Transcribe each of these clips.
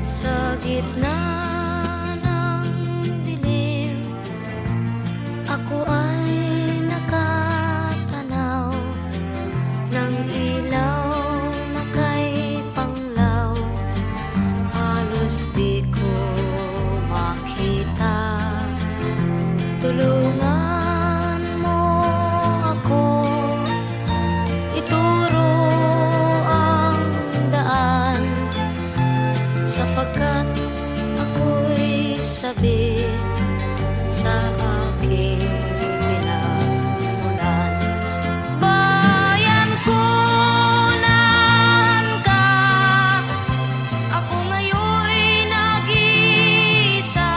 Sa gitna ng dilim, ako ay nakatanaw ng ilaw na kay panglaw. Halos di ko makita. Tulungan mo ako, ituro ang daan, sapagkat ako'y sabik sa aking pinagmulan. Bayan ko, nahan ka, ako ngayon'y nag-iisa.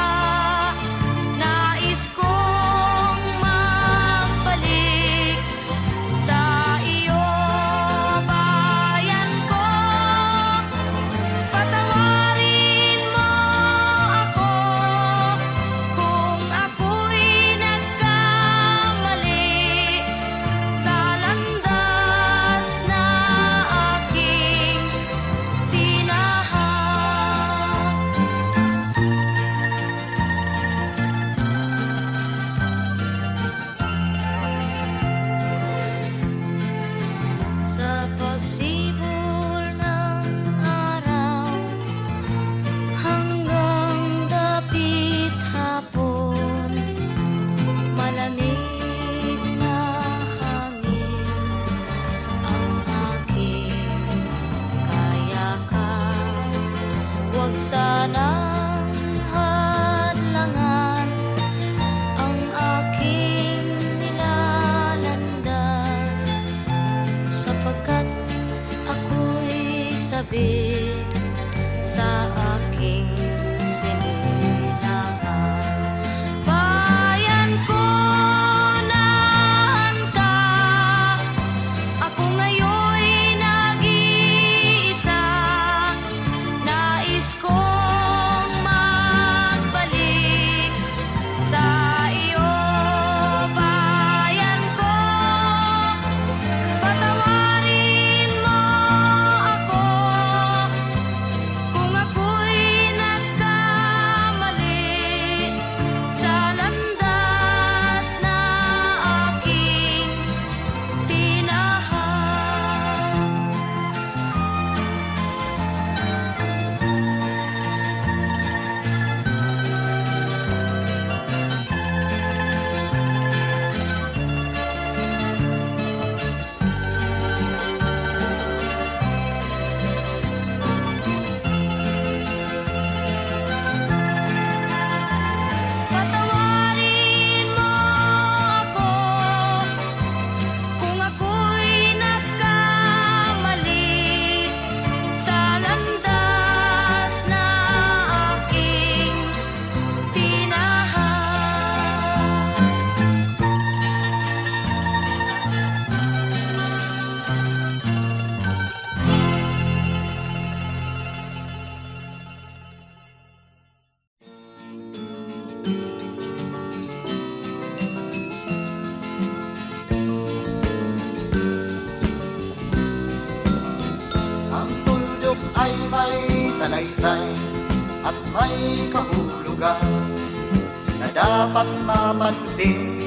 Nais kong magbalik sa iyo, bayan ko. Patawarin mo ako kung ako'y nagkamali sa landas na aking tinahak. Sa pagsibol ng araw hanggang dapit hapon, malamig na hangin ang aking kayakap. Huwag sanang hadlangan ang aking nilalandas, sapagkat ako'y sabik sa aking sinilangan. Bayan ko, nahan ka, ako ngayon'y nag-iisa. Nais kong magbalik sa iyo, bayan ko. Patawarin mo ako kung ako'y nagkamali sa landas na aking tinahak. Patawarin mo ako kung ako'y nagkamali sa landas na aking tinahak. Ang tuldok ay may salaysay at may kahulugan na dapat mapansin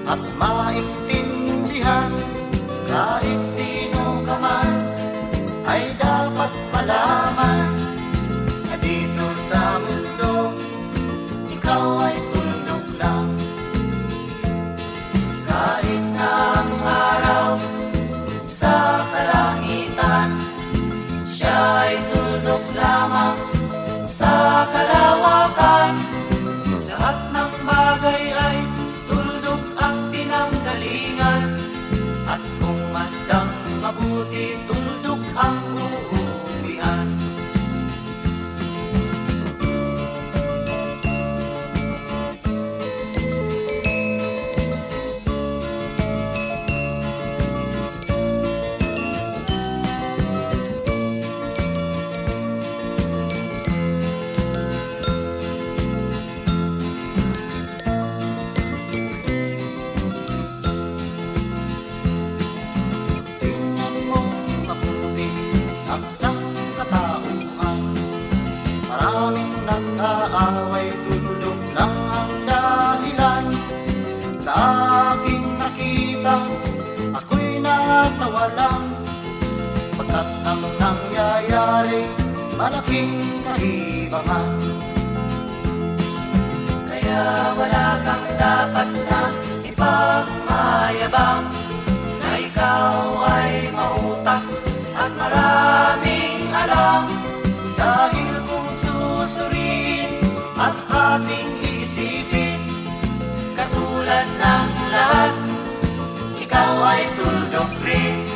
at maintindihan. Kahit sino ka man ay dapat malaman na dito sa mundo ikaw ay tuldok lang. Kahit na ang araw sa kalangitan, siya ay tuldok lamang sa kalawakan. Lahat ng bagay ay tuldok ang pinanggalingan, at kung masdang mabuti, tuldok ang uuwian. malaking kaibahan. Kaya wala kang dapat na ipagmayabang, na ikaw ay mautak at maraming alam. Dahil kung susuriin At ating isipin, katulad ng lahat, ikaw ay tuldok rin.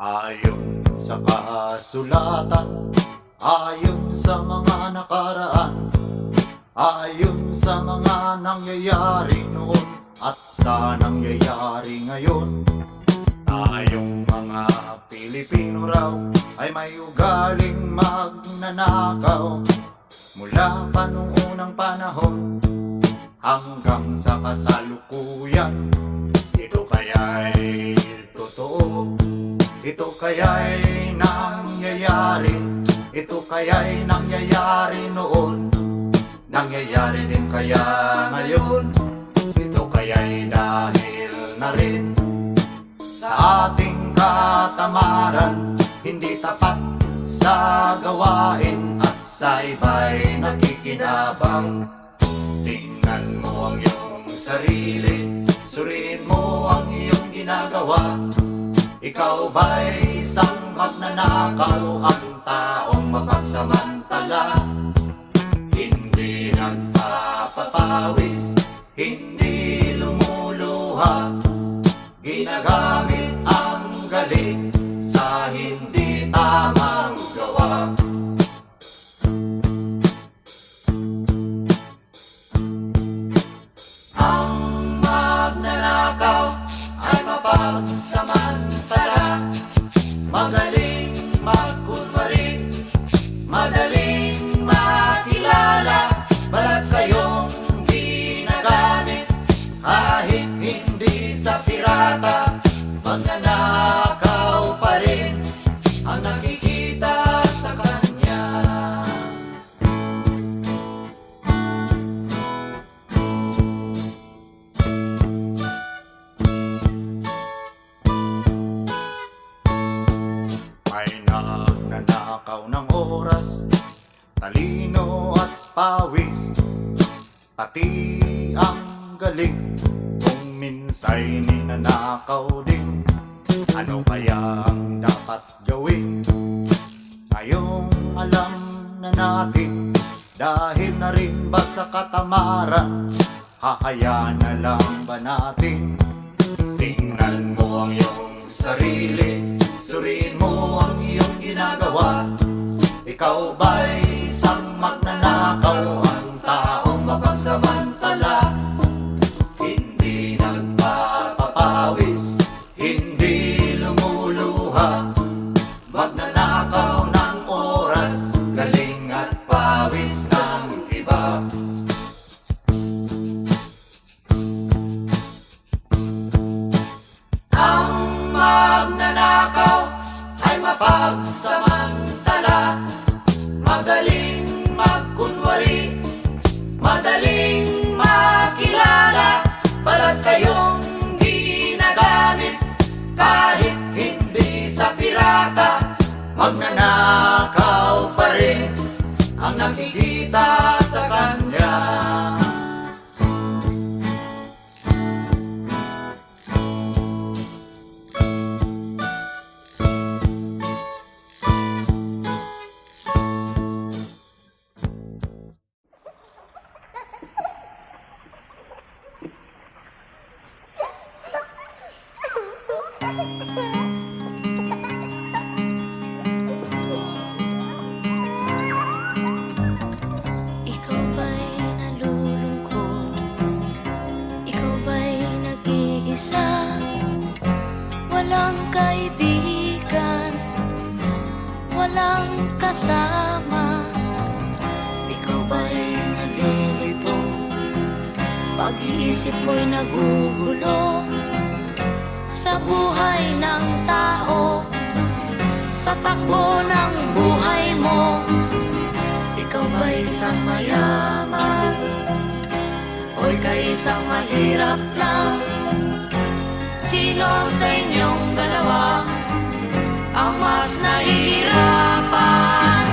ayon sa kasulatan, ayon sa mga nakaraan, ayon sa mga nangyayari noon at sa nangyayari ngayon. Tayong mga Pilipino raw ay may ugaling magnanakaw, mula pa nung unang panahon hanggang sa kasalukuyan. Ito kaya'y totoo, ito kaya'y nangyayari, ito kaya'y nangyayari noon, nangyayari din kaya ngayon. Ito kaya'y dahil na rin sa ating katamaran, hindi tapat sa gawain at sa iba'y nakikinabang. Tingnan mo ang iyong sarili, suriin mo ang iyong ginagawa. Ikaw ba'y isang magnanakaw, ang taong mapagsamantala, hindi nagpapapawis, hindi lumuluha, ginagamit ang galing sa hindi tamang gawa. Ang magnanakaw ay mapagsamantala, magaling magkunwari, madaling makilala, balat kayong ginagamit kahit hindi sa pirata. Magnanakaw pa rin ang nakikita sa kanya. May nagnanakaw ng oras, talino at pawis, pati ang galing, kung minsa'y ninanakaw din. Ano kaya ang dapat gawin? Ngayong alam na natin, dahil na rin ba sa katamaran, hahayaan na lang ba natin? Tingnan mo ang iyong sarili, suriin mo ang iyong ginagawa. Ikaw ba'y isang magnanakaw, ang taong mapagsamantala, hindi nagpapapawis, hindi lumuluha, magnanakaw ng oras, galing at pawis ng iba. Ang magnanakaw ay mapagsamantala, magaling magkunwari, madaling makilala, balat kayong ginagamit kahit hindi sa pirata. Magnanakaw pa rin ang nakikita sa kanya. Ikaw ba'y nalulungkot? Ikaw ba'y nag-iisa? Walang kaibigan, walang kasama. Pag-iisip mo'y nagugulo sa buhay ng tao, sa takbo ng buhay mo. Ikaw ba'y isang mayaman o ika'y isang mahirap lang? Sino sa inyong dalawa ang mas nahihirapan?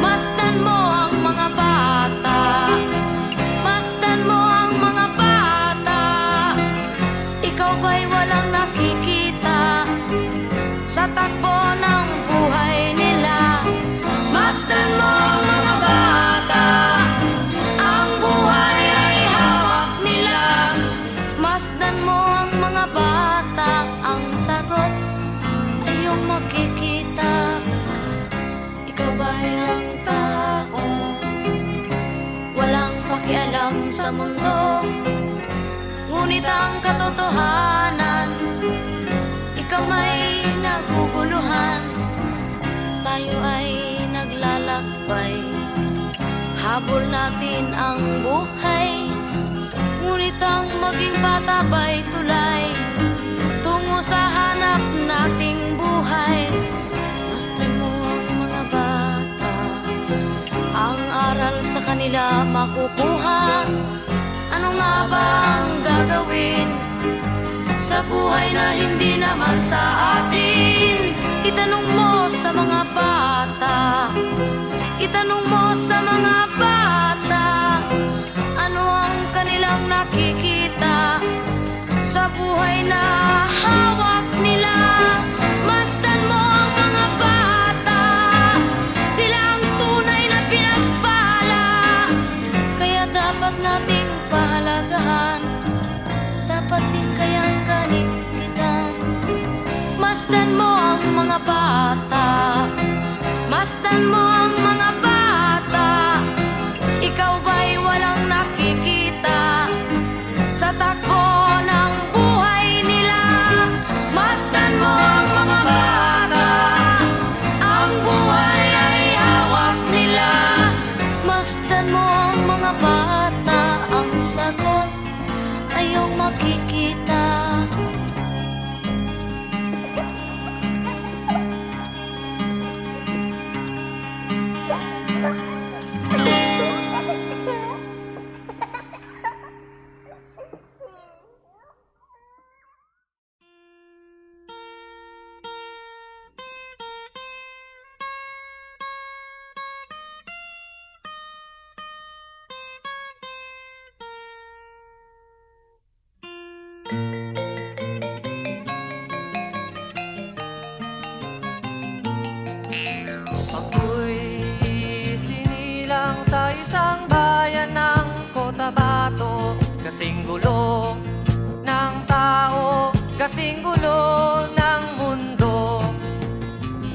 Masdan mo ang mga bata, masdan mo ang mga bata. Ikaw ba'y walang nakikita sa takbo ng buhay nila? Masdan mo ang mga bata, ang buhay ay hawak nila. Masdan mo ang mga bata, ang sagot ay iyong makikita. Ikaw ba'y ang tao, walang pakialam sa mundo, ngunit ang katotohanan, ikaw may naguguluhan. Tayo ay naglalakbay, habol natin ang buhay, ngunit ang maging bata ba'y tulay tungo sa hanap nating buhay. Masdan mo ang mga bata, ang aral sa kanila makukuha. Ano nga ba ang gagawin sa buhay na hindi naman sa atin? Itanong mo sa mga bata, itanong mo sa mga bata, ano ang kanilang nakikita sa buhay na hawak nila. Masdan mo ang mga bata, sila ang tunay na pinagpala, kaya dapat nating pahalagahan, dapat din kayang kanipitan. Masdan mo ang mga bata, masdan mo ang mga bata. Ikaw ba'y walang nakikita sa takbo ng buhay nila? Masdan mo ang mga bata, ang buhay ay hawak nila. Masdan mo ang mga bata, ang sagot ay iyong makikita. Ako'y sinilang sa isang bayan ng Cotabato, kasing gulo ng tao, kasing gulo ng mundo.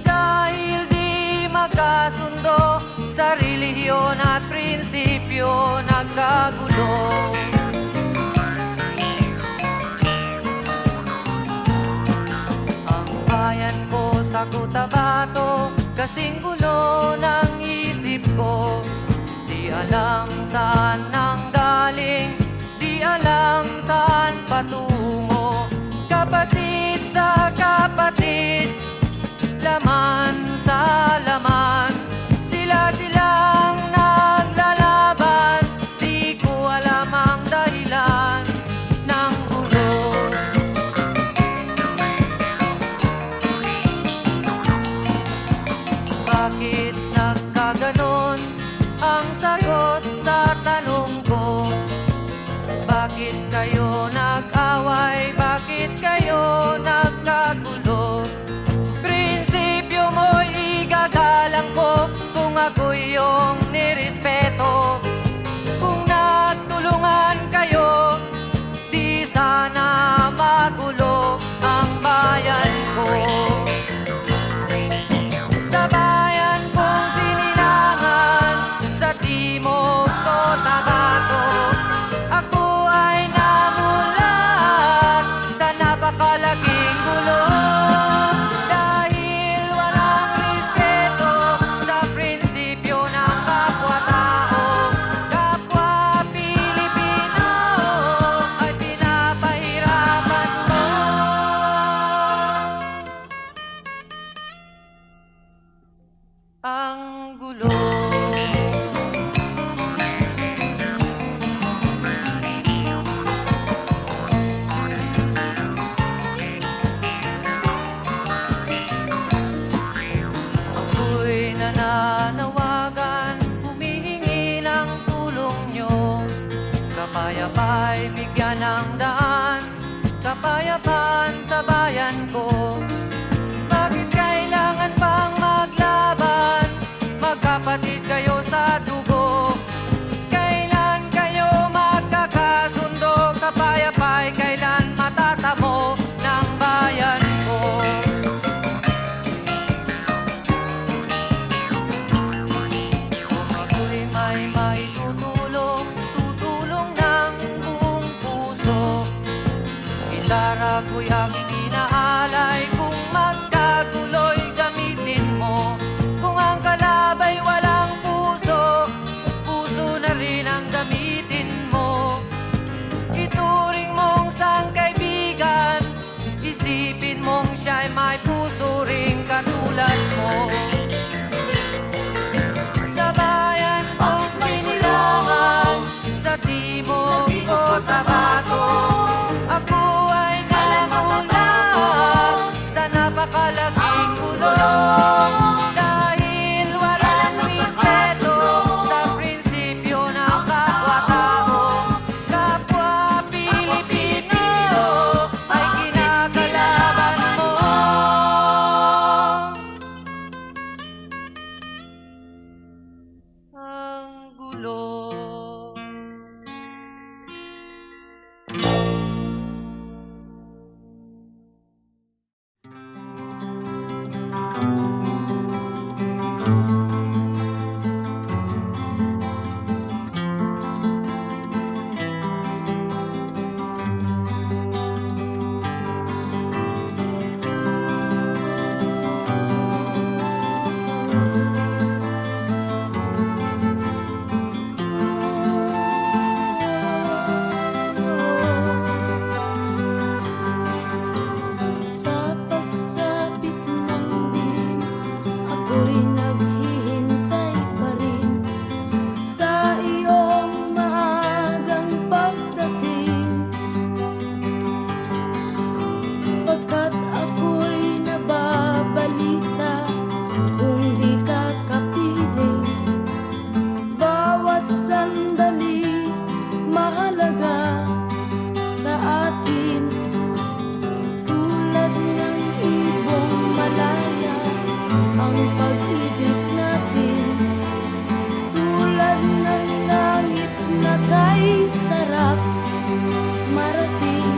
Dahil di magkasundo sa relihiyon at prinsipyo, nagkagulo. Ang bayan ko sa Cotabato, kasing gulo ng isip ko. Di alam saan nang galing, di alam saan patungo. Kapatid sa kapatid, laman sa laman, sila-silang naglalaban. Di ko alam ang dahilan ng gulo. Bakit nagkaganon ang sagot sa tanong ko? Bakit kayo nag-away? kapayapaan sa bayan ko. Bakit kailangan pang maglaban? Magkapatid kayo sa dugo. Kailan kayo magkakasundo? Kapayapa'y kailan matatamo ng bayan ko? Kung ako'y may maitutulong, tutulong ng buong puso. Gitara ko'y aking inaalay, kung magkaguloy gamitin mo. Kung ang kalabay walang puso, puso na rin ang gamitin mo. Ituring mong sang kaibigan, isipin mong siya'y may puso ring katulad mo. Sa bayan kong sinilangan, sa timog Cotabato, ako ay namulat sa napakalaking gulong. Dahil walang respeto sa prinsipyo ng kapwa-tao, kapwa Pilipino ay kinakalaban mo. Ang gulo. Sa pagsapit ng dilim, ako'y naghihintay pa rin sa iyong maagang pagdating. Pagkat ako'y nababalisa kung di ka kapiling. Bawat sandali mahalaga sa atin, tulad ng ibong malaya ang pag-ibig natin. Tulad ng langit na kay sarap marating,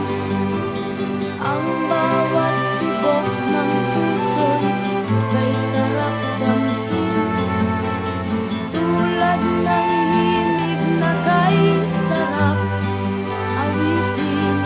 ang bawat tibok ng puso'y kay sarap damhin. Tulad ng himig na kay sarap awitin,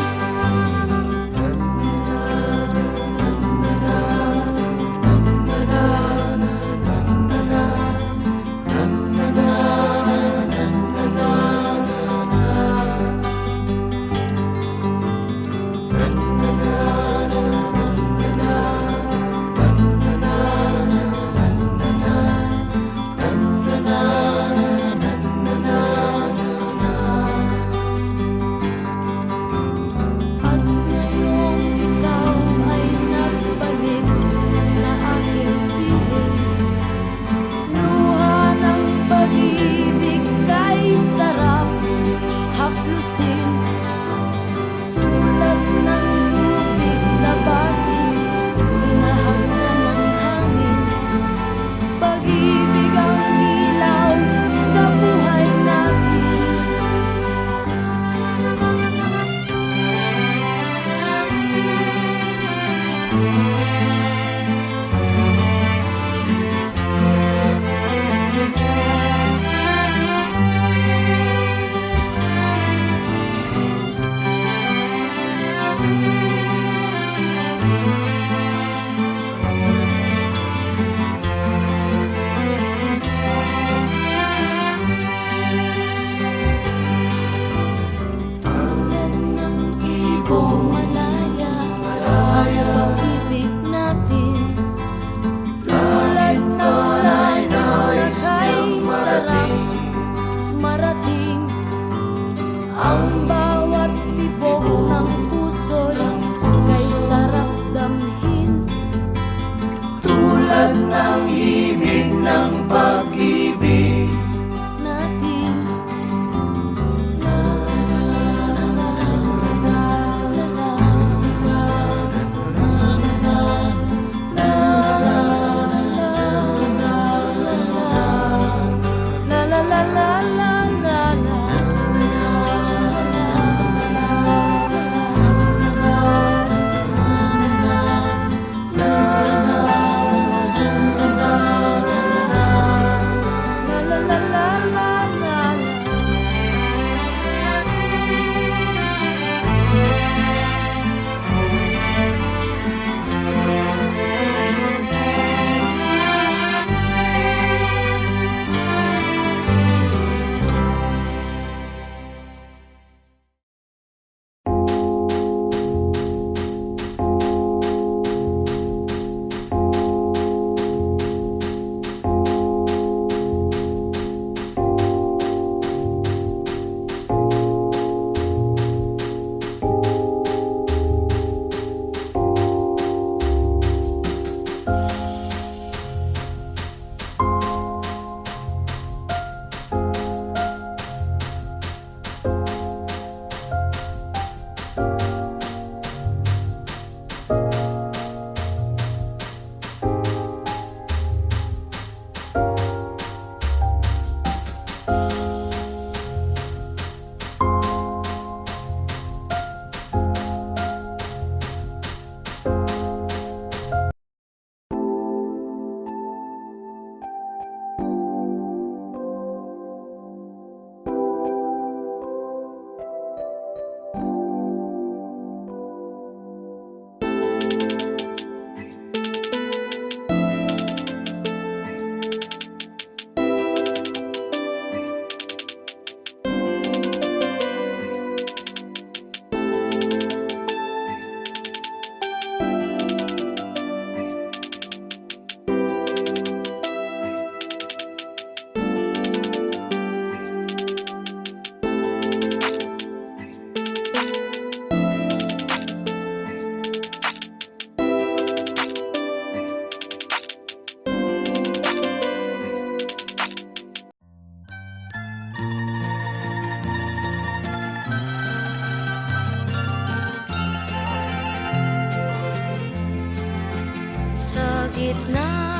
gitna